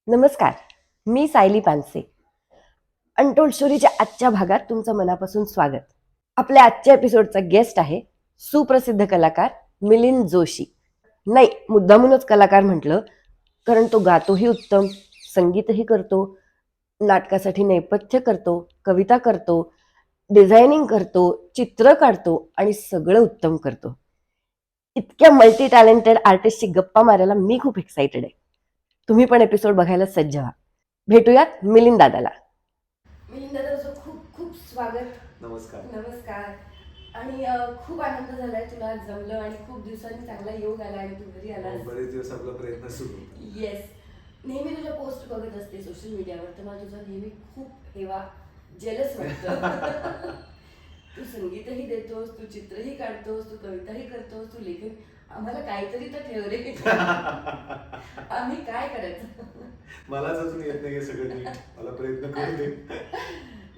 नमस्कार, मी सायली पानसे. अनटोल्ड स्टोरीच्या आजच्या भागात तुमचं मनापासून स्वागत. आपल्या आजच्या एपिसोडचा गेस्ट आहे सुप्रसिद्ध कलाकार मिलिंद जोशी. नाही, मुद्दामूनच कलाकार म्हटलं, कारण तो गातोही उत्तम, संगीतही करतो, नाटकासाठी नेपथ्य करतो, कविता करतो, डिझायनिंग करतो, चित्र काढतो आणि सगळं उत्तम करतो. इतक्या मल्टी टॅलेंटेड आर्टिस्टची गप्पा मारायला मी खूप एक्साइटेड आहे. तुम्ही पण एपिसोड बघायला सज्ज व्हा. भेटूयात मिलिंद दादाला. मिलिंद दादा, तुझं खूप खूप स्वागत. नमस्कार. नमस्कार. आणि खूप आनंद झालाय तुला जमलं आणि खूप दिवसांनी चांगला योग आला आणि तू घरी आलास. बरेच दिवस आपला प्रयत्न सुरू होता. येस. नेहमी तुझ्या पोस्ट बघत असते सोशल मीडियावर, तर मला तुझा नेहमी खूप हेवा जेलस वाटतं. तू संगीतही देतोस, तू चित्रही काढतोस, तू कविताही करतोस, तू लेखन. आम्हाला काहीतरी तर ठेव रे. आम्ही काय करायचं? मलाच अजून येत नाही सगळं नीट. मला प्रयत्न करू दे.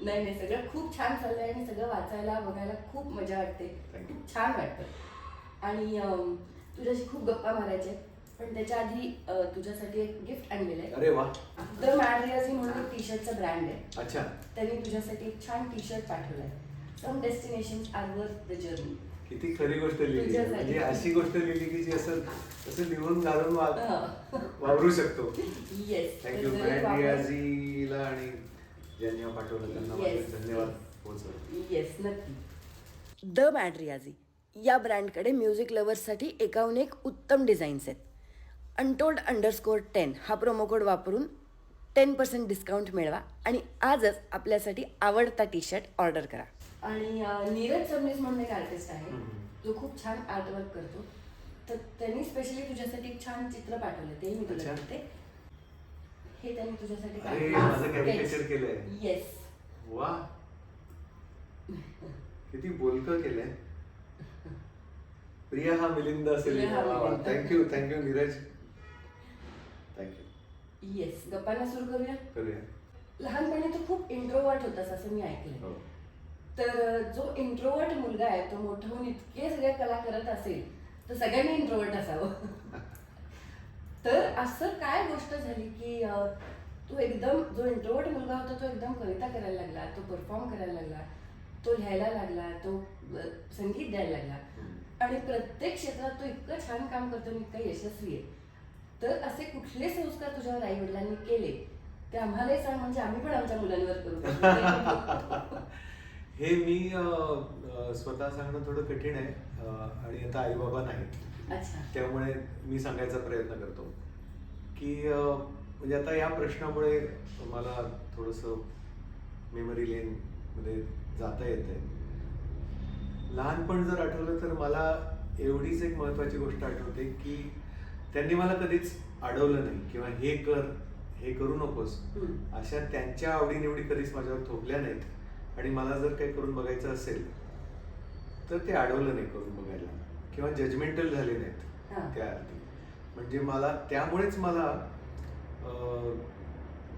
नाही नाही, सगळं खूप छान चाललंय आणि सगळं वाचायला बघायला खूप मजा वाटते. खूप छान वाटतं आणि तुझ्याशी खूप गप्पा मारायचे. पण त्याच्या आधी तुझ्यासाठी एक गिफ्ट आणलेलं आहे. अरे वा. द मॅड रियाझी म्हणून टी शर्टचा ब्रँड आहे. अच्छा. त्यांनी तुझ्यासाठी एक छान टी शर्ट पाठवलाय. Some destinations are worth the journey. किती खरी गोष्ट लिहिली. म्हणजे अशी गोष्ट लिहिली की जी असं लिहून घालून वावरू शकतो. येस. थँक्यू मॅड रियाझीला आणि ज्यांनी पाठवलं त्यांना माझे धन्यवाद पोहोचवले. येस, नक्की. द मॅड रियाझी या ब्रँडकडे म्युझिक लवर्ससाठी एकाहून एक उत्तम डिझाईन्स आहेत. untold_10 हा प्रोमो कोड वापरून 10% डिस्काउंट मिळवा आणि आजच आपल्यासाठी आवडता टी शर्ट ऑर्डर करा. आणि नीरज सबनीस म्हणून एक आर्टिस्ट आहे जो खूप छान आर्टवर्क करतो. तर त्यांनी स्पेशली तुझ्यासाठी एक छान चित्र पाठवलं, ते मी तुला देते. हे त्यांनी तुझ्यासाठी माझं कॅरिकेचर केलंय. येस. वा, किती बोलकं केलंय. प्रिया हा मिलिंद असेल. थँक्यू नीरज. थँक्यू. येस. गप्पांना सुरू करूया. लहानपणी तू खूप इंट्रोवर्ट होतास असं मी ऐकलंय. तर जो इंट्रोवर्ट मुलगा आहे तो मोठा होऊन इतके सगळे कला करत असेल तर सगळ्यांनी इंट्रोवर्ट असावं. तर असं काय गोष्ट झाली की तू एकदम, जो इंट्रोवर्ट मुलगा होता तो एकदम कविता करायला लागला, तो परफॉर्म करायला लागला, तो लिहायला लागला, तो संगीत द्यायला लागला आणि प्रत्येक क्षेत्रात तो इतकं छान काम करतो आणि इतका यशस्वी आहे. तर असे कुठले संस्कार तुझ्यावर आई वडिलांनी केले ते आम्हालाही सांग, म्हणजे आम्ही पण आमच्या मुलांवर करू. हे मी स्वतः सांगणं थोडं कठीण आहे आणि आता आई बाबा नाहीत. त्यामुळे मी सांगायचा प्रयत्न करतो की म्हणजे आता या प्रश्नामुळे मला थोडंसं मेमरी लेन मध्ये जाता येतंय. लहानपण जर आठवलं तर मला एवढीच एक महत्वाची गोष्ट आठवते की त्यांनी मला कधीच अडवलं नाही किंवा हे कर, हे करू नकोस, अशा त्यांच्या आवडीनिवडी कधीच माझ्यावर थोपल्या नाहीत. आणि मला जर काही करून बघायचं असेल तर ते अडवलं नाही करून बघायला किंवा जजमेंटल झाले नाहीत त्या अर्थी. म्हणजे मला त्यामुळेच मला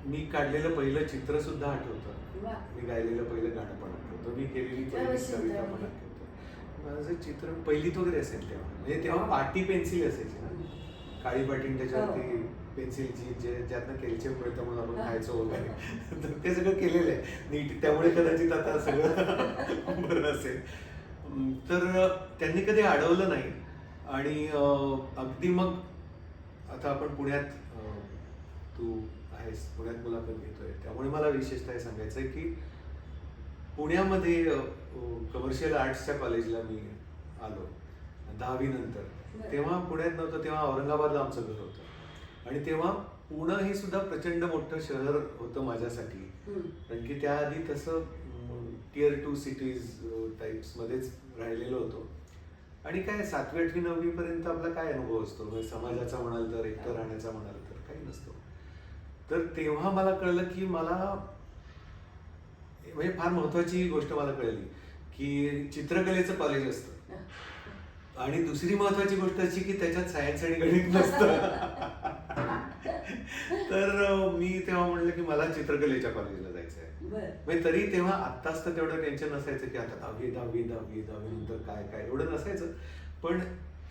मी काढलेलं पहिलं चित्र सुद्धा आठवतं, मी गायलेलं पहिलं गाणं पण आठवतं, मी केलेली पहिली कविता पण आठवतं. माझं चित्र पहिलीत वगैरे असेल तेव्हा, म्हणजे तेव्हा पाटी पेन्सिल असायची ना, काळी पाटी, त्याच्यावरती पेन्सिलची ज्यातनं कॅल्शियम मिळतं म्हणून आपण खायचो वगैरे. तर ते सगळं केलेलं आहे नीट, त्यामुळे कदाचित आता सगळं बरं असेल. तर त्यांनी कधी अडवलं नाही. आणि अगदी मग आता आपण पुण्यात, तू आहेस पुण्यात, मुलाखत घेतोय, त्यामुळे मला विशेषतः सांगायचं आहे की पुण्यामध्ये कमर्शियल आर्ट्सच्या कॉलेजला मी आलो 10वी नंतर. तेव्हा पुण्यात नव्हतं, तेव्हा औरंगाबादला आमचं घर होतं. आणि तेव्हा पुणे हे सुद्धा प्रचंड मोठं शहर होतं माझ्यासाठी, कारण की त्याआधी तसं tier 2 सिटीज टाइप्स मध्येच राहिलेलो होतो. आणि काय 7वी 8वी 9वी पर्यंत आपला काय अनुभव असतो, म्हणजे समाजाचा म्हणाल तर, एकटं राहण्याचा म्हणाल तर काही नसतो. तर तेव्हा मला कळलं की मला, म्हणजे फार महत्वाची गोष्ट मला कळली की चित्रकलेचं कॉलेज असतं. आणि दुसरी महत्वाची गोष्ट अशी की त्याच्यात सायन्स आणि गणित नसतं. तर मी तेव्हा म्हणलं की मला चित्रकलेच्या कॉलेजला जायचं आहे. म्हणजे तरी तेव्हा आत्ताच तर तेवढं टेन्शन नसायचं की आता 10वी नंतर काय काय एवढं नसायचं. पण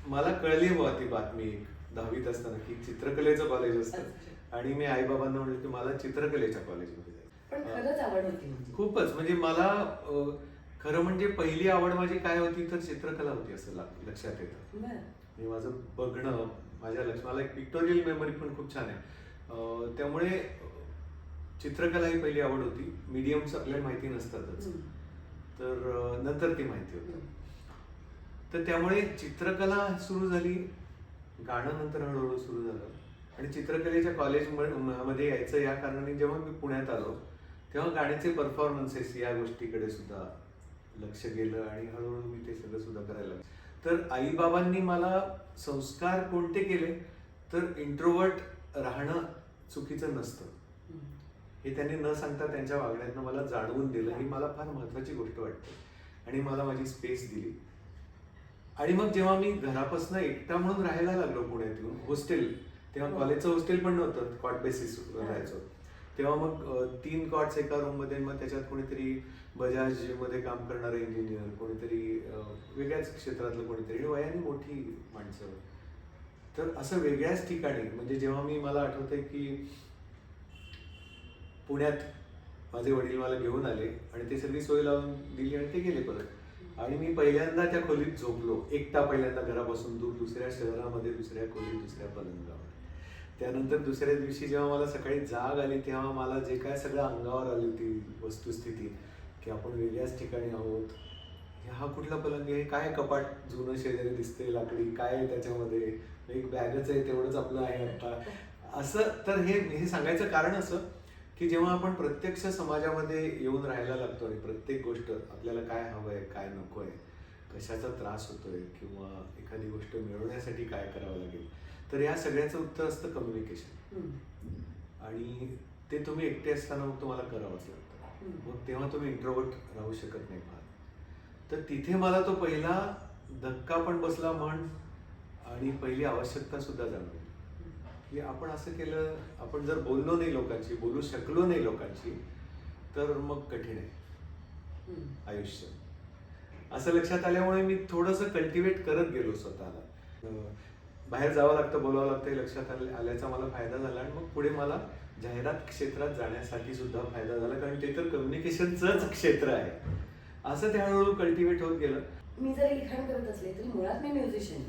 मला कळली बुवा ती बातमी 10वीत असताना की चित्रकलेचं कॉलेज असतं आणि मी आईबाबांना म्हटलं की मला चित्रकलेच्या कॉलेजमध्ये पण जायचं. खरंच आवड होती म्हणजे. खूपच म्हणजे मला खरं म्हणजे पहिली आवड माझी काय होती तर चित्रकला होती असं लक्षात येतं. बरं. म्हणजे माझं बघणं मला एक पिक्टोरियल मेमरी पण खूप छान आहे. त्यामुळे चित्रकला ही पहिली आवड होती. मीडियम्स आपल्याला माहिती नसतातच, तर नंतर ती माहिती होतं. तर त्यामुळे चित्रकला सुरू झाली, गाणं नंतर हळूहळू सुरू झालं आणि चित्रकलेच्या कॉलेजमध्ये यायचं या कारणाने जेव्हा मी पुण्यात आलो तेव्हा गाण्याचे परफॉर्मन्सेस या गोष्टीकडे सुद्धा लक्ष गेलं आणि हळूहळू मी ते सगळं सुद्धा करायला लागलो. तर आईबाबांनी मला संस्कार कोणते केले तर इंट्रोवर्ट राहणं चुकीचं नसतं हे त्यांनी न सांगता त्यांच्या वागण्यातनं मला जाणवून दिलं. ही मला फार महत्वाची गोष्ट वाटते आणि मला माझी स्पेस दिली. आणि मग जेव्हा मी घरापासून एकटा म्हणून राहायला लागलो पुण्यात येऊन हॉस्टेल, तेव्हा कॉलेजचं हॉस्टेल पण नव्हतं, कॉट बेसिसवर राहायचो. तेव्हा मग 3 कॉट्स एका रूममध्ये, मग त्याच्यात कोणीतरी बजाजमध्ये काम करणारे इंजिनियर, कोणीतरी वेगळ्याच क्षेत्रातलं कोणीतरी आणि वयाने मोठी माणसं. तर असं वेगळ्याच ठिकाणी म्हणजे जेव्हा मला आठवतंय की पुण्यात माझे वडील मला घेऊन आले आणि ते सगळी सोय लावून दिली आणि ते गेले परत. आणि मी पहिल्यांदा त्या खोलीत झोपलो एकटा, पहिल्यांदा घरापासून दूर, दुसऱ्या शहरामध्ये, दुसऱ्या खोलीत, दुसऱ्या पलंगावर. त्यानंतर दुसऱ्या दिवशी जेव्हा मला सकाळी जाग आली तेव्हा मला जे काय सगळं अंगावर आली होती वस्तुस्थिती की आपण वेगळ्याच ठिकाणी आहोत. हा कुठला पलंग आहे, काय कपाट जुनं शेजारी दिसते लाकडी, काय आहे त्याच्यामध्ये, एक बॅगच आहे तेवढंच आपलं आहे आता असं. तर हे सांगायचं कारण असं की जेव्हा आपण प्रत्यक्ष समाजामध्ये येऊन राहायला लागतो आणि प्रत्येक गोष्ट आपल्याला काय हवंय काय नकोय, कशाचा त्रास होतोय किंवा एखादी गोष्ट मिळवण्यासाठी काय करावं लागेल, तर या सगळ्याचं उत्तर असतं कम्युनिकेशन. आणि ते तुम्ही एकटे असताना मग तुम्हाला करावंच लागतं. मग तेव्हा तुम्ही इंट्रोवर्ट राहू शकत नाही फार. तर तिथे मला तो पहिला धक्का पण बसला म्हण आणि पहिली आवश्यकता सुद्धा जाणवली की आपण असं केलं, आपण जर बोललो नाही लोकांशी, बोलू शकलो नाही लोकांशी, तर मग कठीण आहे आयुष्य. असं लक्षात आल्यामुळे मी थोडंसं कल्टिवेट करत गेलो स्वतःला. बाहेर जावं लागतं, बोलावं लागतं हे लक्षात आल्याचा मला फायदा झाला आणि मग पुढे मला जाहिरात क्षेत्रात जाण्यासाठी सुद्धा फायदा झाला, कारण ते तर कम्युनिकेशनचंच क्षेत्र आहे. असं ते हळूहळू कल्टिवेट होत गेलं. मी जरी लिखाण करत असले तरी मुळात मी म्युझिशियन,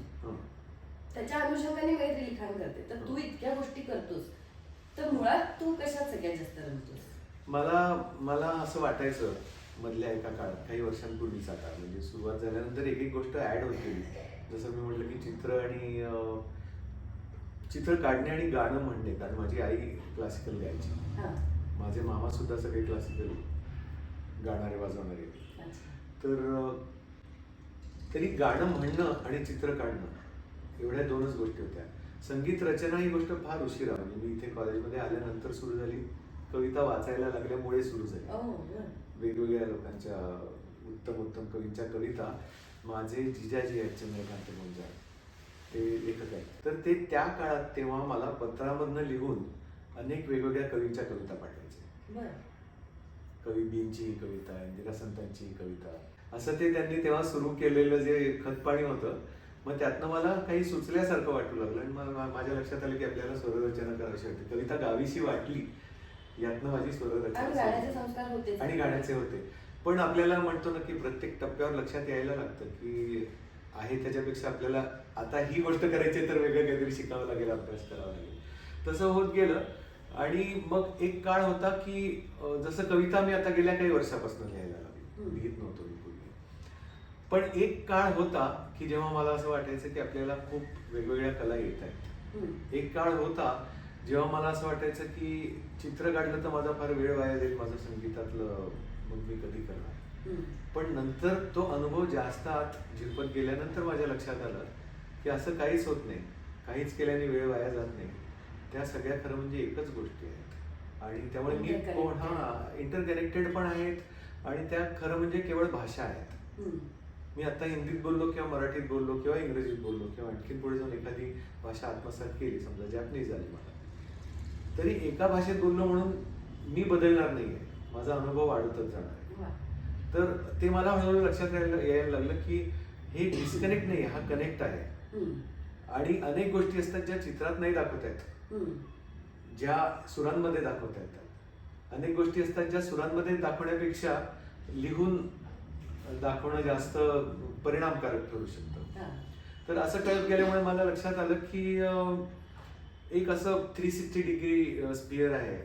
त्याच्या अनुषंगाने काहीतरी लिखाण करते. तर तू इतक्या गोष्टी करतोस तर मुळात तू कशात सगळ्यात जास्त रमतोस? मला असं वाटायचं मधल्या एका काळात, काही वर्षांपूर्वीचा काळ, म्हणजे सुरुवात झाल्यानंतर एक एक गोष्ट ऍड होत गेली. जसं मी म्हटलं की चित्र काढणे आणि गाणं म्हणणे, कारण माझी आई क्लासिकल गायची, माझे मामा सुद्धा सगळे क्लासिकल गाणारे वाजवणारे. तर तरी गाणं म्हणणं आणि चित्र काढणं एवढ्या 2च गोष्टी होत्या. संगीत रचना ही गोष्ट फार उशिरा, म्हणजे मी इथे कॉलेजमध्ये आल्यानंतर सुरू झाली, कविता वाचायला लागल्यामुळे सुरू झाली. वेगवेगळ्या लोकांच्या उत्तम उत्तम कवींच्या कविता. माझे जिजाजी आहेत चंद्रकांत गुंजाळ, ते लेखक आहेत, तर ते त्या काळात तेव्हा मला पत्रामधनं लिहून अनेक वेगवेगळ्या कवींच्या कविता पाठवायचे. कवी बींची कविता, इंदिरा संतांची कविता, असं ते त्यांनी तेव्हा सुरू केलेलं जे खतपाणी होतं. मग त्यातनं मला काही सुचल्यासारखं वाटू लागलं आणि माझ्या लक्षात आलं की आपल्याला स्वररचना करायची होती, कविता गावीशी वाटली, यातनं माझी स्वररचना आणि गाण्याचे होते. पण आपल्याला म्हणतो ना की प्रत्येक टप्प्यावर लक्षात यायला लागतं की आहे त्याच्यापेक्षा आपल्याला आता ही गोष्ट करायची तर वेगळं काहीतरी शिकावं लागेल, अभ्यास करावा लागेल. तसं होत गेलं. आणि मग एक काळ होता की जसं कविता मी आता गेल्या काही वर्षापासून लिहायला लागली, लिहित नव्हतो मी पूर्वी. पण एक काळ होता की जेव्हा मला असं वाटायचं की आपल्याला खूप वेगवेगळ्या कला येत आहेत. एक काळ होता जेव्हा मला असं वाटायचं की चित्र काढलं तर माझा फार वेळ वाया जाईल, माझं संगीतातलं मग मी कधी करणार. पण नंतर तो अनुभव जास्त आत झिरपत गेल्यानंतर माझ्या लक्षात आलं की असं काहीच होत नाही, काहीच केल्याने वेळ वाया जात नाही. त्या सगळ्या खरं म्हणजे एकच गोष्टी आहेत आणि त्यामुळे मी इंटरकनेक्टेड पण आहेत आणि त्या खरं म्हणजे केवळ भाषा आहेत. मी आता हिंदीत बोललो किंवा मराठीत बोललो किंवा इंग्रजीत बोललो किंवा आणखी पुढे जाऊन एखादी भाषा आत्मसात केली, समजा जॅपनीज झाली मला, तरी एका भाषेत बोललो म्हणून मी बदलणार नाहीये, माझा अनुभव वाढतच जाणार आहे. तर ते मला हळूहळू लक्षात यायला लागलं की हे डिस्कनेक्ट नाही, हा कनेक्ट आहे. आणि अनेक गोष्टी असतात ज्या चित्रात नाही दाखवता येत, ज्या सुरांमध्ये दाखवता येतात. अनेक गोष्टी असतात ज्या सुरांमध्ये दाखवण्यापेक्षा लिहून दाखवणं जास्त परिणामकारक ठरू शकतं. तर असं कळत गेल्यामुळे मला लक्षात आलं की एक असं 360 डिग्री स्पिअर आहे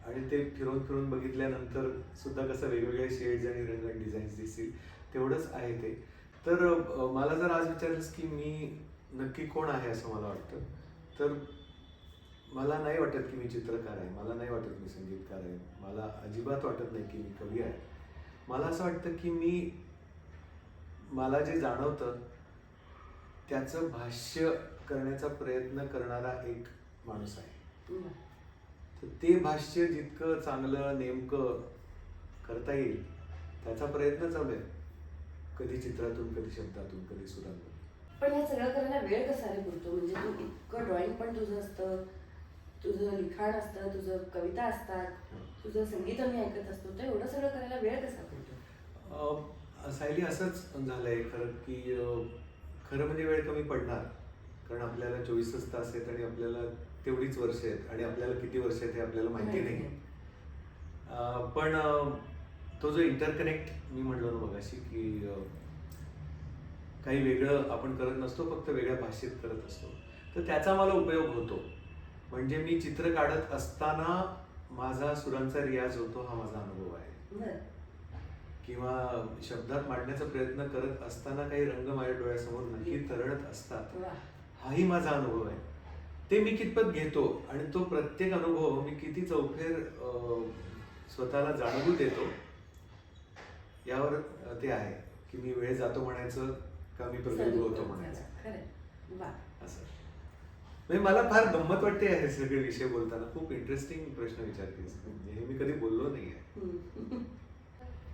आणि ते फिरून फिरून बघितल्यानंतर सुद्धा कसं वेगवेगळे शेड्स आणि रंग आणि डिझाईन्स दिसतील तेवढंच आहे ते. तर मला जर आज विचारलंस की मी नक्की कोण आहे असं मला वाटतं, तर मला नाही वाटत की मी चित्रकार आहे, मला नाही वाटत मी संगीतकार आहे, मला अजिबात वाटत नाही की मी कवी आहे. मला असं वाटतं की मला जे जाणवतं त्याचं भाष्य करण्याचा प्रयत्न करणारा एक माणूस आहे. तर ते भाष्य जितकं चांगलं नेमकं करता येईल त्याचा प्रयत्न चालू आहे, कधी चित्रातून, कधी शब्दातून, कधी सुरातून. पण हे सगळं करायला वेळ कसा रे पुरतो? म्हणजे तू इतकं ड्रॉइंग पण तुझं असतं, तुझं लिखाण असतं, तुझं कविता असतात, तुझं संगीत आम्ही ऐकत असतो, तर एवढं सगळं करायला वेळ कसा पुरतो? सायली असंच झालंय खरं की खरं म्हणजे वेळ कमी पडणार, कारण आपल्याला 24च तास आहेत आणि आपल्याला तेवढीच वर्ष आहेत आणि आपल्याला किती वर्ष आहेत हे आपल्याला माहिती नाही. पण तो जो इंटरकनेक्ट मी म्हणलो ना मगाशी की काही वेगळं आपण करत नसतो, फक्त वेगळ्या भाषेत करत असतो, तर त्याचा मला उपयोग होतो. म्हणजे मी चित्र काढत असताना माझा सुरांचा रियाज होतो, हा माझा अनुभव आहे. किंवा शब्दात मांडण्याचा प्रयत्न करत असताना काही रंग माझ्या डोळ्यासमोर नक्की तरळत असतात, हाही माझा अनुभव आहे. ते मी कितपत घेतो आणि तो प्रत्येक अनुभव मी किती चौफेर स्वतःला जाणवू देतो यावर ते आहे की मी वेळ जातो म्हणायचं का मी प्रगल्भ होतो म्हणायचं. असं म्हणजे मला फार गंमत वाटते हे सगळे विषय बोलताना. खूप इंटरेस्टिंग प्रश्न विचारतेस, हे मी कधी बोललो नाहीये.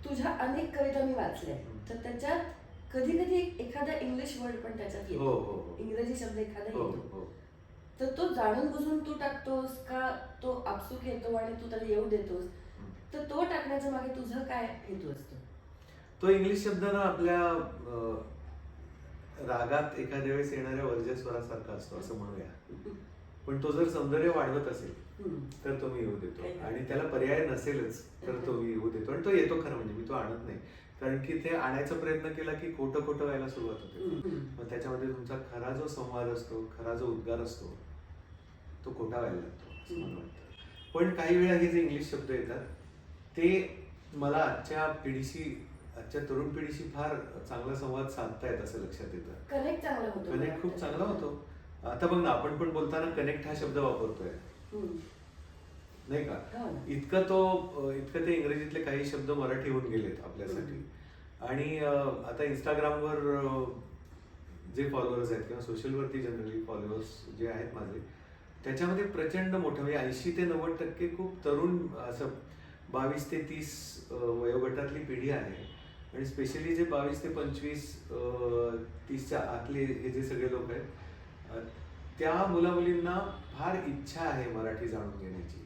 तुझ्या अनेक कविता मी वाचल्या, तर त्याच्यात कधी कधी एखादा इंग्लिश वर्ड पण त्याच्यात येतो, इंग्रजी शब्द एखादा येतो, तर तो जाणून बुजून तू टाकतोस का तो आपसुक येतो आणि तू त्याला येऊ देतोस? तर तो टाकण्याच्या मागे तुझं काय हेतू असतो? तो इंग्लिश शब्द ना आपल्या रागात एखाद्या वेळेस येणाऱ्या वर्जस्वरासारखा असतो असं म्हणूया. पण तो जर सौंदर्य वाढवत असेल तर तो मी येऊ देतो, आणि त्याला पर्याय नसेलच तर तो मी येऊ देतो, आणि तो येतो खरं म्हणजे, मी तो आणत नाही. कारण की ते आणायचा प्रयत्न केला की खोटं व्हायला सुरुवात होते. मग त्याच्यामध्ये तुमचा खरा जो संवाद असतो, खरा जो उद्गार असतो, तो खोटा व्हायला लागतो असं मला वाटतं. पण काही वेळा हे जे इंग्लिश शब्द येतात ते मला आजच्या तरुण पिढीशी फार चांगला संवाद साधतायत असं लक्षात येतं. कनेक्ट चांगला होतो, कनेक्ट खूप चांगला होतो. आता बघ ना, आपण पण बोलताना कनेक्ट हा शब्द वापरतोय नाही का? इतकं ते इंग्रजीतले काही शब्द मराठी होऊन गेलेत आपल्यासाठी. आणि आता इंस्टाग्रामवर जे फॉलोअर्स आहेत किंवा सोशलवरती जनरली फॉलोअर्स जे आहेत माझे, त्याच्यामध्ये प्रचंड मोठं म्हणजे 80 ते 90% खूप तरुण, असं 22 ते 30 वयोगटातली पिढी आहे. आणि स्पेशली जे 22 ते 25 30च्या आतले हे जे सगळे लोक आहेत, त्या मुलामुलींना फार इच्छा आहे मराठी जाणून घेण्याची.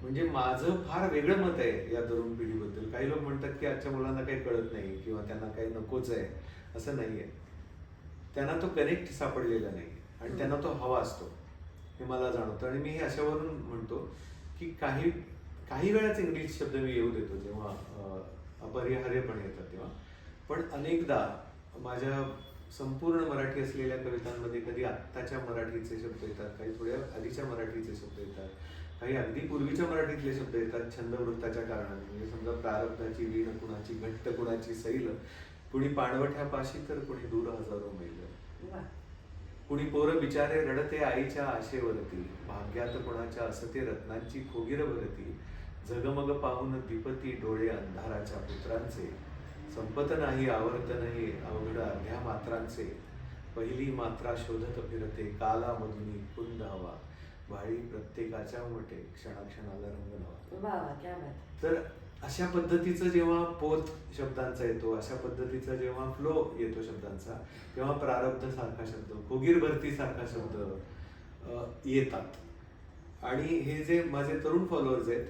म्हणजे माझं फार वेगळं मत आहे या तरुण पिढीबद्दल. काही लोक म्हणतात की आजच्या मुलांना काही कळत नाही किंवा त्यांना काही नकोच आहे. असं नाहीये, त्यांना तो कनेक्ट सापडलेला नाही आणि त्यांना तो हवा असतो, हे मला जाणवतं. आणि मी हे अशावरून म्हणतो की काही वेळाच इंग्लिश शब्द मी येऊ देतो जेव्हा अपरिहार्यपणे येतात तेव्हा. पण अनेकदा माझ्या संपूर्ण मराठी असलेल्या कवितांमध्ये कधी आत्ताच्या मराठीचे शब्द येतात, काही थोड्या आधीच्या मराठीचे शब्द येतात, काही अगदी पूर्वीच्या मराठीतले शब्द येतात छंदवृत्ताच्या कारणाने. म्हणजे समजा प्रारब्धाची वीण कुणाची, घट्ट कुणाची सैल, कुणी पाणवठ्या पाशी तर कुणी दूर हजारो मैल, कुणी पोरं बिचारे रडते आईच्या आशेवरती, भाग्यात कुणाच्या असते रत्नांची खोगीर भरती, झगमग पाहून दीपती डोळे अंधाराच्या पुत्रांचे, संपत नाही आवर्त नाही अवघड अर्ध्या मात्रांचे, पहिली मात्रा शोधत फिरते कालामधुनी कुंद हवा, भाळी प्रत्येकाच्या मोठे क्षणाक्षणाला रंग नवा. तर अशा पद्धतीचं जेव्हा पोत शब्दांचा येतो, अशा पद्धतीचा जेव्हा फ्लो येतो शब्दांचा, तेव्हा प्रारब्ध सारखा शब्द, खोगीर भरती सारखा शब्द येतात. आणि हे जे माझे तरुण फॉलोअर्स आहेत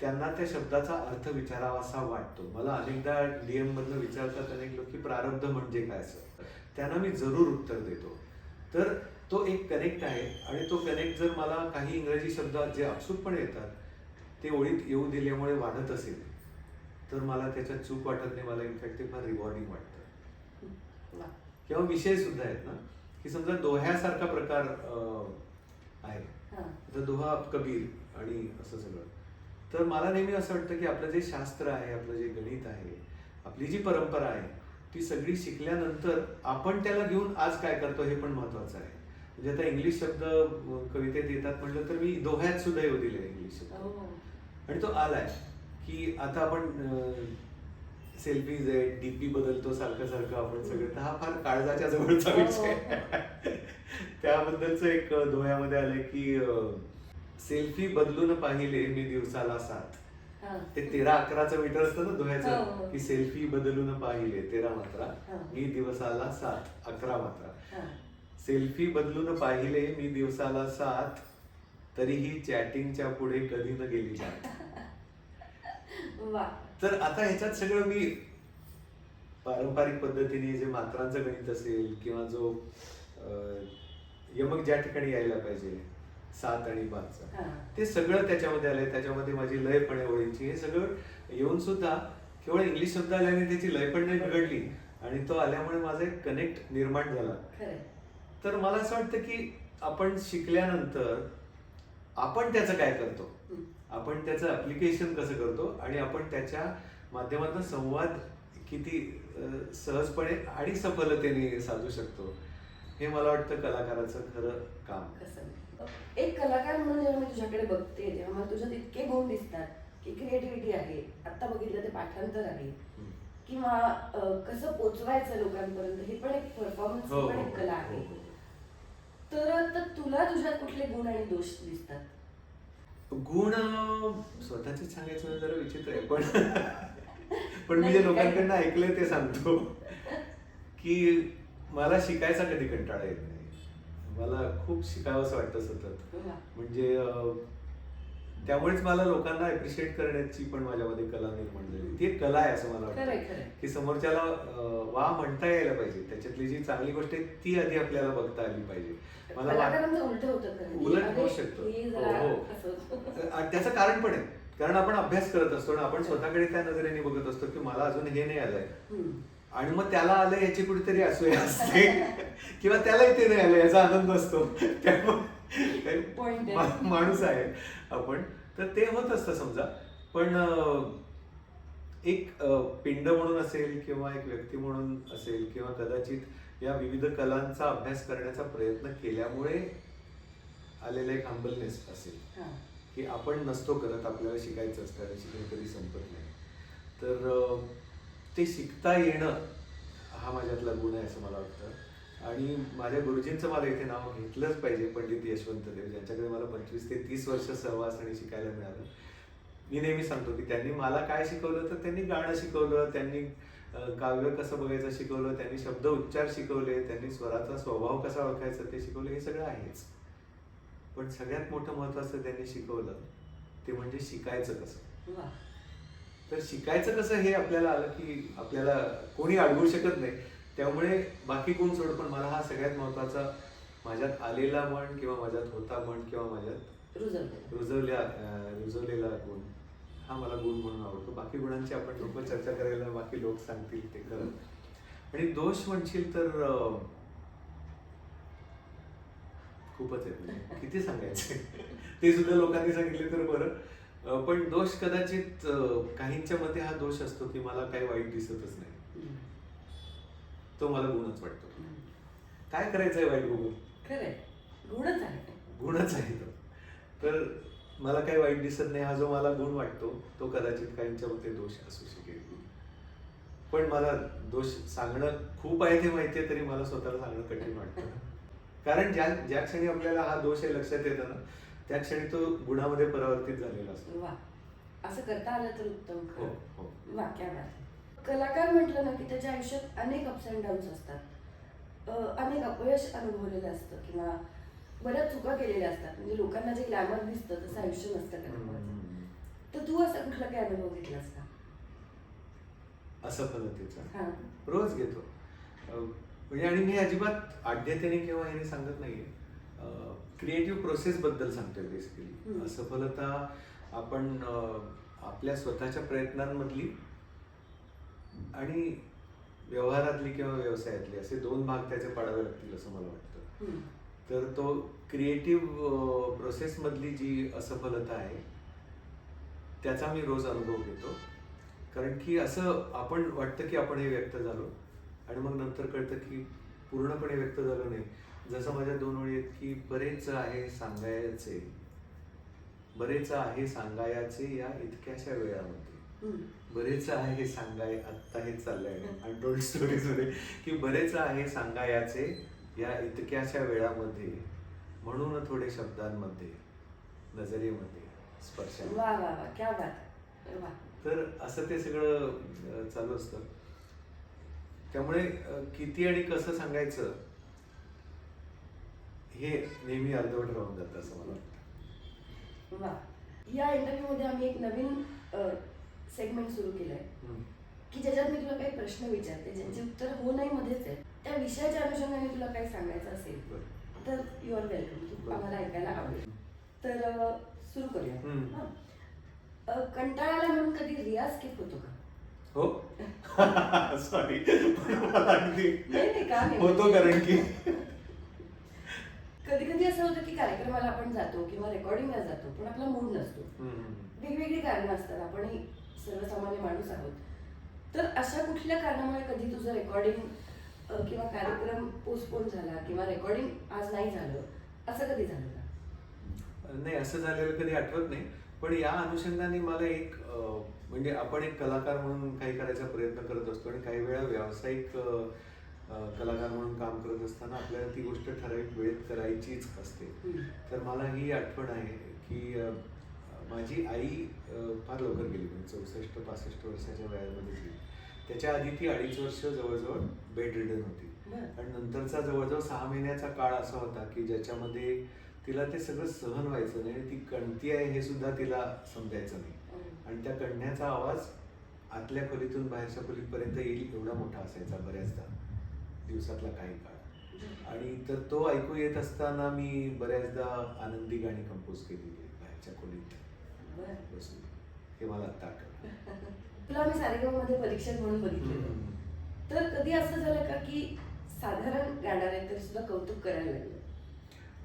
त्यांना त्या शब्दाचा अर्थ विचारावा असा वाटतो. मला अनेकदा DM मधनं विचारतात अनेक लोक की प्रारब्ध म्हणजे काय असं. त्यांना मी जरूर उत्तर देतो तर तो एक कनेक्ट आहे आणि तो कनेक्ट जर मला काही इंग्रजी शब्द जे आपसूकपणे येतात ते ओळीत येऊ दिल्यामुळे वाढत असेल तर मला त्याच्यात चूक वाटत नाही. मला इनफॅक्ट ते फार रिवॉर्डिंग वाटतं. वा. किंवा विषय सुद्धा आहेत ना की समजा दोह्यासारखा प्रकार आहे. तर दोहा कबीर आणि असं सगळं. तर मला नेहमी असं वाटतं की आपलं जे शास्त्र आहे, आपलं जे गणित आहे, आपली जी परंपरा आहे ती सगळी शिकल्यानंतर आपण त्याला घेऊन आज काय करतो हे पण महत्वाचं आहे. म्हणजे आता इंग्लिश शब्द कवितेत येतात म्हटलं तर मी दोह्यात सुद्धा येऊ दिले इंग्लिश शब्द आणि तो आलाय की आता आपण सेल्फीज आहे, डीपी बदलतो सारखं सारखं आपण सगळं, तर हा फार काळजाच्या जवळचा विषय त्याबद्दलच एक दोह्यामध्ये आलंय की सेल्फी बदलून पाहिले मी दिवसाला 7. ते 13-11चं मीटर असतं ना दोह्याचं की सेल्फी बदलून पाहिले 13 मात्रा मी दिवसाला 7 11 मात्रा. सेल्फी बदलून पाहिले मी दिवसाला 7 तरीही चॅटिंगच्या पुढे कधी न गेली जात. तर आता ह्याच्यात सगळं मी पारंपरिक पद्धतीने जे मात्रांचं गणित असेल किंवा जो यमक ज्या ठिकाणी यायला पाहिजे 7 आणि 5चा ते सगळं त्याच्यामध्ये आलंय. त्याच्यामध्ये माझी लय पण आहे ओळींची. हे सगळं येऊन सुद्धा केवळ इंग्लिश शब्द आल्याने त्याची लय पण नाही बिघडली आणि तो आल्यामुळे माझा एक कनेक्ट निर्माण झाला. तर मला असं वाटतं की आपण शिकल्यानंतर आपण त्याचं काय करतो, आपण त्याचं ऍप्लिकेशन कसं करतो आणि आपण त्याच्या माध्यमातून संवाद किती सहजपणे आणि सफलतेने साधू शकतो हे मला वाटतं कलाकाराचं खरं काम. एक कलाकार म्हणून जेव्हा मी तुझ्याकडे बघते तेव्हा मला तुझ्यात इतके गुण दिसतात की क्रिएटिव्हिटी आहे, आता बघितलं ते पाठांतर आहे किंवा कसं पोचवायचं लोकांपर्यंत हे पण एक परफॉर्मन्स पण एक कला आहे. तर तुला तुझ्यात कुठले गुण आणि दोष दिसतात? गुण स्वतःच सांगायचं जरा विचित्र आहे पण मी जे लोकांकडनं ऐकलंय ते सांगतो की मला शिकायचा कधी कंटाळा येत नाही. मला खूप शिकावंसं वाटतं सतत. म्हणजे त्यामुळेच मला लोकांना अप्रिशिएट करण्याची पण माझ्यामध्ये कला निर्माण झाली. ती एक कला आहे असं मला वाटतं की समोरच्याला वा म्हणता यायला पाहिजे. त्याच्यातली जी चांगली गोष्ट आहे ती आधी आपल्याला बघता आली पाहिजे. मला उलट होऊ शकतं. त्याचं कारण पण आहे कारण आपण अभ्यास करत असतो आणि आपण स्वतःकडे त्या नजरेने बघत असतो की मला अजून हे नाही आलंय आणि मग त्याला आलं याची कुठेतरी असूया असते किंवा त्यालाही ते नाही आलं याचा आनंद असतो. त्यामुळे माणूस आहे आपण, तर ते होत असतं समजा. पण एक पिंड म्हणून असेल किंवा एक व्यक्ती म्हणून असेल किंवा कदाचित या विविध कलांचा अभ्यास करण्याचा प्रयत्न केल्यामुळे आलेला एक हंबलनेस असेल की आपण नसतो करत, आपल्याला शिकायचं असतं आणि शिकणं कधी संपत नाही. तर ते शिकता येणं हा माझ्यातला गुण आहे असं मला वाटतं. आणि माझ्या गुरुजींचं मला इथे नाव घेतलंच पाहिजे, पंडित यशवंत देव, ज्यांच्याकडे मला 25 ते 30 वर्ष सहवास आणि शिकायला मिळालं. मी नेहमी सांगतो की त्यांनी मला काय शिकवलं तर त्यांनी गाणं शिकवलं, त्यांनी काव्य कसं बघायचं शिकवलं, त्यांनी शब्द उच्चार शिकवले, त्यांनी स्वराचा स्वभाव कसा ओळखायचा ते शिकवलं. हे सगळं आहेच, पण सगळ्यात मोठं महत्वाचं त्यांनी शिकवलं ते म्हणजे शिकायचं कसं. तर शिकायचं कसं हे आपल्याला आलं की आपल्याला कोणी अडवू शकत नाही. त्यामुळे बाकी गुण सोड, पण मला हा सगळ्यात महत्वाचा माझ्यात आलेला म्हण किंवा माझ्यात होता म्हण किंवा माझ्यात रुजवलेला गुण हा मला गुण म्हणून आवडतो. बाकी गुणांची आपण लोक चर्चा करायला बाकी लोक सांगतील ते खरं. आणि दोष म्हणशील तर खूपच आहेत, म्हणजे किती सांगायचे ते सुद्धा लोकांनी सांगितले तर बरं. पण दोष कदाचित काहींच्या मध्ये हा दोष असतो की मला काही वाईट दिसतच नाही, तो मला गुणच वाटतो. काय करायचंय वाईट बघून, गुणच आहे तो. तर मला काही वाईट दिसत नाही हा जो मला गुण वाटतो तो कदाचित काहींच्या मध्ये दोष असू शकेल. पण मला दोष सांगणं खूप आहे ते माहितीये तरी मला स्वतःला सांगणं कठीण वाटतं. कारण ज्या क्षणी आपल्याला हा दोष आहे लक्षात येतं ना त्या क्षणी तो गुणामध्ये परावर्तित झालेला असतो. असं करता आलं तर उत्तम. कलाकार म्हटलं ना की त्याच्या आयुष्यात अनेक अप्स अँड डाऊन्स असतात, अनेक अपयश अनुभवलेलं असतं किंवा बऱ्याच चुका केलेल्या असतात. म्हणजे लोकांना जे ग्लॅमर दिसतं तसं आयुष्य नसतं कलाकाराचं. तर तू असा कुठला काय अनुभव घेतलास का? असफलतेचा रोज घेतो. म्हणजे आणि मी अजिबात आढ्यतेने किंवा याने सांगत नाहीये. क्रिएटिव्ह प्रोसेस बद्दल सांगतोय बेसिकली. असफलता आपण आपल्या स्वतःच्या प्रयत्नांमधली आणि व्यवहारातली किंवा व्यवसायातली असे दोन भाग त्याचे पाडावे लागतील असं मला वाटतं. तर तो क्रिएटिव्ह प्रोसेसमधली जी असफलता आहे त्याचा मी रोज अनुभव घेतो. कारण की असं आपण वाटतं की आपण हे व्यक्त झालो आणि मग नंतर कळतं की पूर्णपणे व्यक्त झालं नाही. जसं माझ्या 2 ओळी आहेत की बरेच आहे सांगायचे, बरेच आहे सांगायचे या इतक्याशा वेळामध्ये, बरेच आहे सांगाय आत्ता हे चाललंय अनटोल्ड स्टोरीज मध्ये की बरेच आहे सांगायचे या इतक्याशा वेळामध्ये, म्हणून थोडे शब्दांमध्ये, नजरेमध्ये, स्पर्शामध्ये. वा वा वा, क्या बात. वा. तर असं ते सगळं चालू असतं. त्यामुळे किती आणि कसं सांगायचं हे नेहमी अर्धवट राहून जातं असं मला वाटतं. वा. या इंटरव्ह्यू मध्ये आम्ही एक नवीन सेगमेंट सुरू केलंय की ज्याच्यात मी तुला काही प्रश्न विचारते ज्यांची उत्तर हो नाही मध्येच आहे. त्या विषयाच्या अनुषंगाने तुला काही सांगायचं असेल तर यू आर वेलकम. आम्हाला ऐकायला आवडेल. तर सुरू करूया. कंटाळाला म्हणून कधी रियाज स्किप होतो का? हो. सॉरी, मला अगदी नाही का होतो कारण की कधी कधी असं होतं की कार्यक्रमाला आपण जातो किंवा रेकॉर्डिंगला जातो पण आपला मूड नसतो. वेगवेगळी कारणं असतात. आपणही सर्वसामान्य माणूस आहोत. तर अशा कुठल्या कारणामुळे कधी तुझं रेकॉर्डिंग किंवा कार्यक्रम पोस्टपोन झाला किंवा रेकॉर्डिंग आज नाही झालं असं कधी झालं का? नाही, असं झालेलं कधी आठवत नाही. पण या अनुषंगाने मला एक म्हणजे आपण एक कलाकार म्हणून काही करायचा प्रयत्न करत असतो आणि काही वेळा व्यावसायिक कलाकार म्हणून काम करत असताना आपल्याला ती गोष्ट ठराविक वेळेत करायचीच असते. तर मला ही आठवण आहे की माझी आई फार लवकर गेली, म्हणजे 64-65 वर्षाच्या वयामध्ये गेली. त्याच्या आधी ती 2.5 वर्ष जवळजवळ बेड रिडन होती आणि नंतरचा जवळजवळ 6 महिन्याचा काळ असा होता की ज्याच्यामध्ये तिला ते सगळं सहन व्हायचं नाही. ती कणती आहे हे सुद्धा तिला समजायचं नाही आणि त्या कणण्याचा आवाज आतल्या खोलीतून बाहेरच्या खोलीपर्यंत येईल एवढा मोठा असायचा बऱ्याचदा दिवसातला काही काळ. आणि तर तो ऐकू येत असताना मी बऱ्याचदा आनंदी गाणी कंपोज केलेली बाहेरच्या खोलीत बसून. हे मला आता आठवतं. तुला मी सारेगावमध्ये परीक्षक म्हणून बघितलं. तर कधी असं झालं का की साधारण गाणार आहे तरी सुद्धा कौतुक करायला लागलं?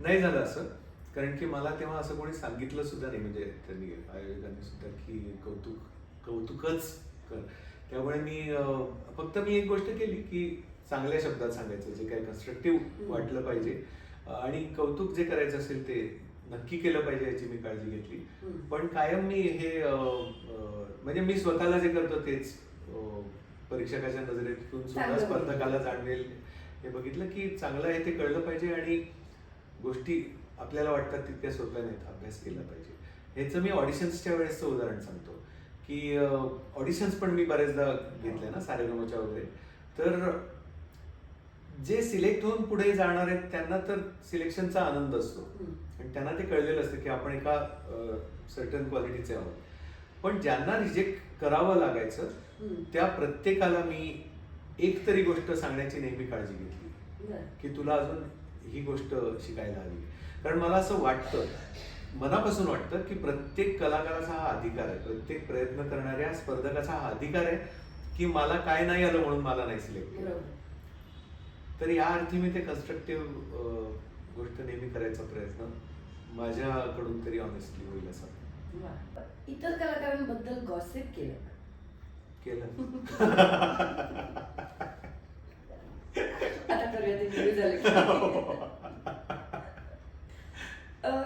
नाही झालं असं, कारण की मला तेव्हा असं कोणी सांगितलं सुद्धा नाही, म्हणजे त्यांनी आयोजकांनी सुद्धा की कौतुकच कर. त्यामुळे फक्त मी एक गोष्ट केली की चांगल्या शब्दात सांगायचं, जे काही कन्स्ट्रक्टिव्ह वाटलं पाहिजे आणि कौतुक जे करायचं असेल ते नक्की केलं पाहिजे याची मी काळजी घेतली. पण कायम मी हे म्हणजे मी स्वतःला जे करतो तेच परीक्षकाच्या नजरेतून सुद्धा स्पर्धकाला जाणवेल हे बघितलं की चांगलं आहे ते कळलं पाहिजे आणि गोष्टी आपल्याला वाटतात तितक्या सोप्या नाहीत, अभ्यास केला पाहिजे. ह्याचं मी ऑडिशन्सच्या वेळेसचं उदाहरण सांगतो की ऑडिशन्स पण मी बरेचदा घेतले ना सारेगमच्या वगैरे. तर जे सिलेक्ट होऊन पुढे जाणार आहेत त्यांना तर सिलेक्शनचा आनंद असतो आणि त्यांना ते कळलेलं असतं की आपण एका सर्टन क्वालिटीचे आहोत. पण ज्यांना रिजेक्ट करावं लागायचं त्या प्रत्येकाला मी एक तरी गोष्ट सांगण्याची नेहमी काळजी घेतली की तुला अजून ही गोष्ट शिकायला हवी. कारण मला असं वाटतं, मनापासून वाटतं की प्रत्येक कलाकाराचा हा अधिकार आहे, प्रत्येक प्रयत्न करणाऱ्या स्पर्धकाचा हा अधिकार आहे की मला काय नाही आलं म्हणून मला नाही सिलेक्ट केलं. तर या अर्थी मी ते कन्स्ट्रक्टिव्ह गोष्ट नेहमी करायचा प्रयत्न माझ्याकडून तरी ऑनेस्टली होईल असं. इतर कलाकारांबद्दल गॉसिप केलं? आता करूया ते व्हिडिओ झाले.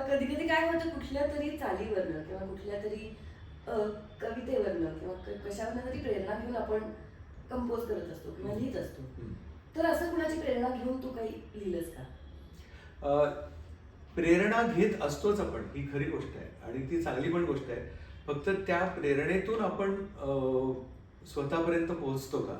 कधी कधी काय होतं कुठल्या तरी चालीवरनं किंवा कुठल्या तरी कवितेवरनं किंवा कशावरनं तरी प्रेरणा घेऊन आपण कंपोज करत असतो किंवा लिहित असतो. तर असं कुणाची प्रेरणा घेऊन तू काही लिहिलंस का? प्रेरणा घेत असतोच आपण, ही खरी गोष्ट आहे आणि ती चांगली पण गोष्ट आहे. फक्त त्या प्रेरणेतून आपण स्वतःपर्यंत पोहोचतो का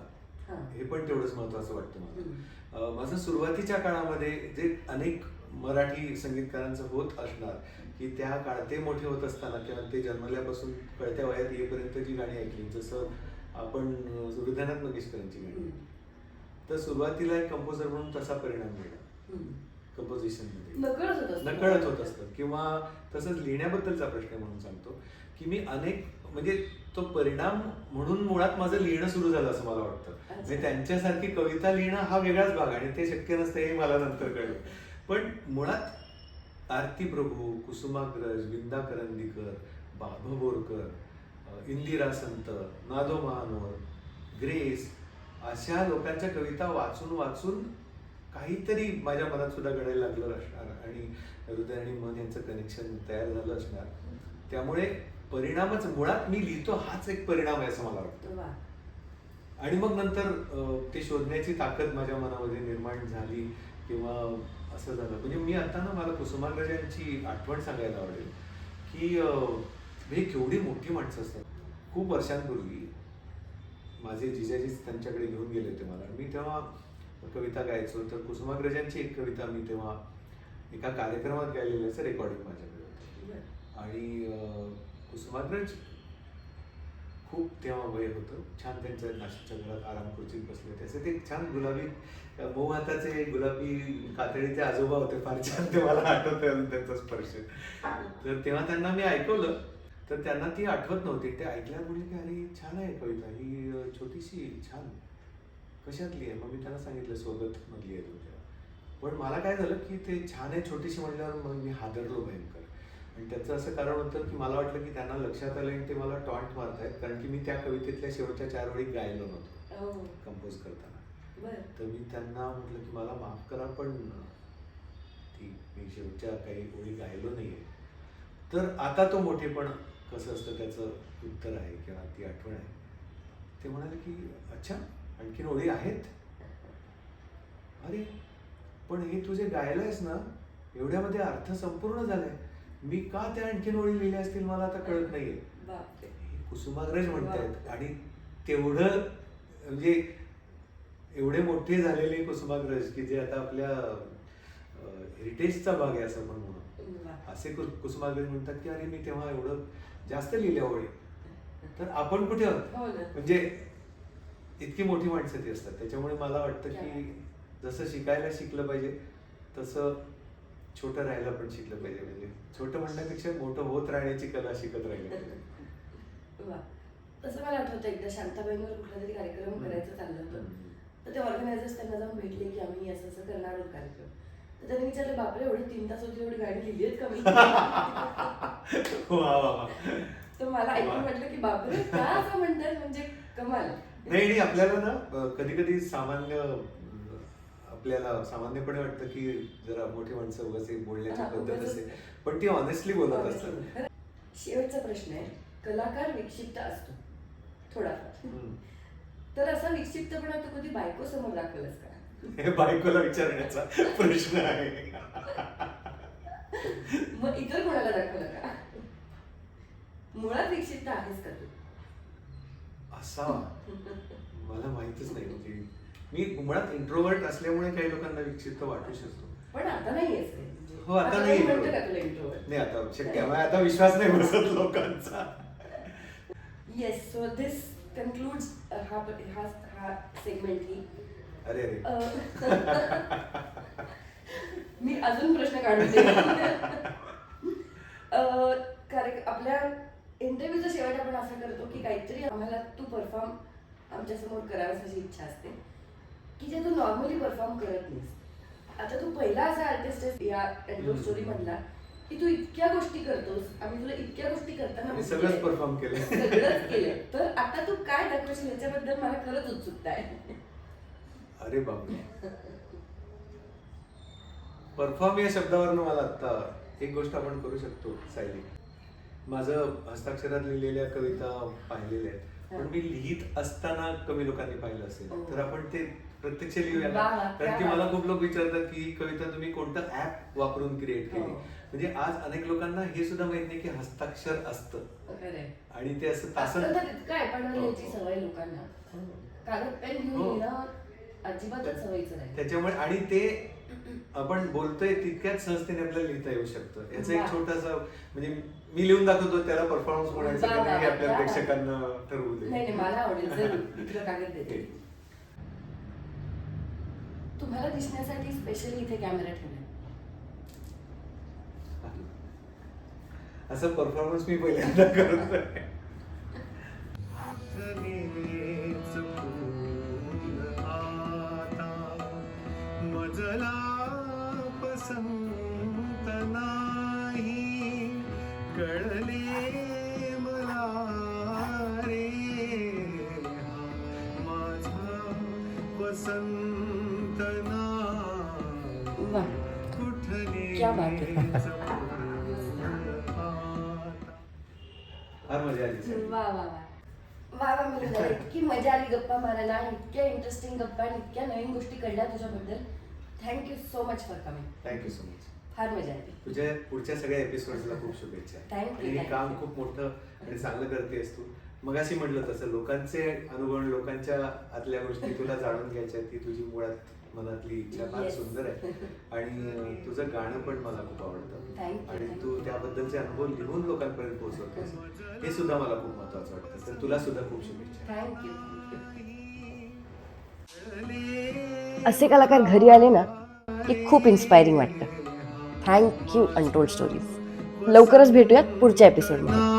हे पण तेवढंच महत्वाचं वाटतं मला. माझं सुरुवातीच्या काळामध्ये जे अनेक मराठी संगीतकारांचं होत असणार की त्या काळात ते मोठे होत असताना किंवा ते जन्मल्यापासून कळत्या वयात येईपर्यंत जी गाणी ऐकली, जसं आपण हृदयनाथ मंगेशकरांची गाणी, तर सुरुवातीला एक कंपोजर म्हणून तसा परिणाम मिळाला कंपोजिशन मध्ये. नकळत होत असतं किंवा तसंच लिहिण्याबद्दलचा प्रश्न म्हणून सांगतो की मी अनेक म्हणजे तो परिणाम म्हणून मुळात माझं लिहिणं सुरू झालं असं मला वाटतं. म्हणजे त्यांच्यासारखी कविता लिहिणं हा वेगळाच भाग आणि ते शक्य नसतं हे मला नंतर कळलं. पण मुळात आरती प्रभू, कुसुमाग्रज, विंदा करंदीकर, बाबा बोरकर, इंदिरा संत, नादो महानोर, ग्रेस अशा लोकांच्या कविता वाचून वाचून काहीतरी माझ्या मनात सुद्धा घडायला लागलं असणार आणि हृदय आणि मन यांचं कनेक्शन तयार झालं असणार. त्यामुळे परिणामच मुळात मी लिहितो हाच एक परिणाम आहे असं मला वाटतं. आणि मग नंतर ते शोधण्याची ताकद माझ्या मनामध्ये निर्माण झाली किंवा असं झालं. म्हणजे मी आता ना मला कुसुमाग्रजांची आठवण सांगायला आवडेल की हे केवढी मोठी माणसं असतात. खूप वर्षांपूर्वी माझे जिजाजीच त्यांच्याकडे घेऊन गेले होते मला. मी तेव्हा कविता गायचो तर कुसुमाग्रजांची एक कविता मी तेव्हा एका कार्यक्रमात गायलेलं असं रेकॉर्डिंग माझ्याकडे होतं. आणि कुसुमाग्रज खूप तेव्हा वय होतं. छान त्यांच्या नाशिकच्या घरात आराम खुर्चीत बसले होते. असे ते छान गुलाबी मऊ हाताचे गुलाबी कातडीचे आजोबा होते. फार छान ते मला आठवतं अजून त्यांचा स्पर्श. तर तेव्हा त्यांना मी ऐकवलं तर त्यांना ती आठवत नव्हती. ते ऐकल्यावर बोलले की अरे छान आहे कविता ही, छोटीशी छान, कशातली आहे? मग मी त्यांना सांगितलं स्वगत मधली आहे तुमच्या. पण मला काय झालं की ते छान आहे छोटीशी म्हटल्यावर मग मी हादरलो भयंकर. आणि त्याचं असं कारण होतं की मला वाटलं की त्यांना लक्षात आलं आणि ते मला टॉन्ट मारतायत कारण की मी त्या कवितेतल्या शेवटच्या 4 ओळी गायलो नव्हतो कंपोज करताना. तर मी त्यांना म्हटलं की मला माफ करा पण ती मी शेवटच्या काही ओळी गायलो नाहीये. तर आता तो मोठेपण कसं असतं त्याचं उत्तर आहे किंवा ती आठवण आहे. ते म्हणाले की अच्छा आणखीन ओळी आहेत? अरे पण हे तुझे गायलायस ना एवढ्यामध्ये अर्थ संपूर्ण झालाय. मी का त्या आणखीन ओळी लिहिल्या असतील मला आता कळत नाहीये. कुसुमाग्रज म्हणतायत आणि तेवढं म्हणजे एवढे मोठे झालेले कुसुमाग्रज की जे आता आपल्या हेरिटेजचा भाग आहे असं म्हणून असे कुसुमाग्रज म्हणतात की अरे मी तेव्हा एवढं जास्त लिहिल्या ओळी तर आपण कुठे आहोत. म्हणजे इतकी मोठी माणसं ती असतात. त्याच्यामुळे मला वाटतं की जसं शिकायला शिकलं पाहिजे तसं छोटं राहायला पण शिकलं पाहिजे. म्हणजे छोटं म्हणण्यापेक्षा मोठं होत राहण्याची कला शिकत राहिलं पाहिजे. तसं मला आठवतं एकदा शांताबाईंवर कुठला तरी कार्यक्रम करायचं चाललं होतं. तर ते ऑर्गनायझर्स त्यांना जाऊन भेटले की आम्ही असं असं करणार आहोत कार्यक्रम. तर त्यांनी विचारलं बापरे एवढे 3 तास होते एवढी गाणी लिहिली आहेत का मी? तर मला ऐकून म्हटलं की बापरे का असं म्हणतात म्हणजे कमाल. नाही आपल्याला ना कधी कधी आपल्याला सामान्यपणे वाटतं की जरा मोठी माणसं उगाच बोलण्याची पद्धत असेल पण ती ऑनेस्टली बोलत असतात. शेवटचा प्रश्न आहे कलाकार विक्षिप्त असतो थोडाफार. तर असा विक्षिप्तपणा तू कधी बायको समोर दाखवलास का? हे बायकोला विचारण्याचा प्रश्न आहे. मग इतर कोणाला दाखवलं का? मुळात विक्षिप्त आहेस का तू? असा मला माहितच नाही. म्हणजे मी मुळात इंट्रोवर्ट असल्यामुळे काही लोकांना विक्षिप्त वाटू शकतो. पण आता नाहीयेस. हो आता नाही. नाही आता शक्य आहे. आता विश्वास नाही बसत लोकांचा. येस सो दिस कन्क्लूड्स हा सेगमेंट ही. अरे मी अजून प्रश्न काढून देईन. आपल्या इंटरव्ह्यूचा शेवट आपण असं करतो की काहीतरी आम्हाला तू परफॉर्म आमच्या समोर करावंस अशी इच्छा असते की जे तू नॉर्मली परफॉर्म करत नाहीस. आता तू पहिला असा आर्टिस्ट आहेस या एंड स्टोरी मधला की तू इतक्या गोष्टी करतोस. आम्ही तुला इतक्या गोष्टी करताना सगळंच परफॉर्म केलं. सगळंच केलं. तर आता तू काय दाखवशील याच्याबद्दल मला खरंच उत्सुकता आहे. अरे बापरे परफॉर्म या शब्दावरनं मला आता एक गोष्ट आपण करू शकतो सायली. माझं हस्ताक्षरात लिहिलेल्या कविता पाहिलेल्या आहेत पण मी लिहित असताना कमी लोकांनी पाहिलं असेल. तर आपण ते प्रत्यक्ष लिहूया कारण की मला खूप लोक विचारतात की ही कविता तुम्ही कोणतं ऍप वापरून क्रिएट केली. म्हणजे आज अनेक लोकांना हे सुद्धा माहित नाही की हस्ताक्षर असतं आणि ते असं तासन काय पण लिहायची सवय लोकांना कागद पेन घेऊन लिहिणं अजिबातच सवयीचं नाही. त्याच्यामुळे आणि ते आपण बोलतोय तितक्याच सहजतेने आपल्याला लिहिता येऊ शकतं. याचं एक छोटासा म्हणजे मी लिहून दाखवतो त्याला परफॉर्मन्स म्हणायचं हे आपल्या प्रेक्षकांना ठरवू दे. नाही मला आवडेल. जरूर तुला कागद देते. तुम्हाला दिसण्यासाठी स्पेशली इथे कॅमेरा ठेवला. असं परफॉर्मन्स मी पहिल्यांदा करतोय. मजला पसंत नाही कळले मला रे माझा वसंत नाही वा, कुठले क्या बात है. फार मजा आली सर. वा वा वा वा वा मिलिंद, इतकी मजा आली गप्पा मारायला. इतक्या इंटरेस्टिंग गप्पा आणि इतक्या नवीन गोष्टी कळल्या तुझ्याबद्दल. Thank you so much for coming. Thank you so much. फार मजा आली. तुझ्या पुढच्या सगळ्या एपिसोड्सला खूप शुभेच्छा. Thank you, आणि हे thank काम you. खूप मोठं आणि चांगलं करतेस तू. मगाशी म्हटलं तसं लोकांचे अनुभव, लोकांच्या आतल्या गोष्टी तुला जाणून घ्यायच्या, ती तुझी मुळात मनातली इच्छा फार Yes. सुंदर आहे. आणि तुझं गाणं पण मला खूप आवडतं. Thank you, आणि thank तू त्याबद्दलचे अनुभव लिहून लोकांपर्यंत पोहोचवतेस, हे सुद्धा मला खूप महत्वाचं वाटतं. तर तुला सुद्धा खूप शुभेच्छा. थँक्यू. असे कलाकार घरी आले ना की खूप इन्स्पायरिंग वाटतं. Thank you untold stories. लवकरच भेटूयात पुढच्या एपिसोडमध्ये.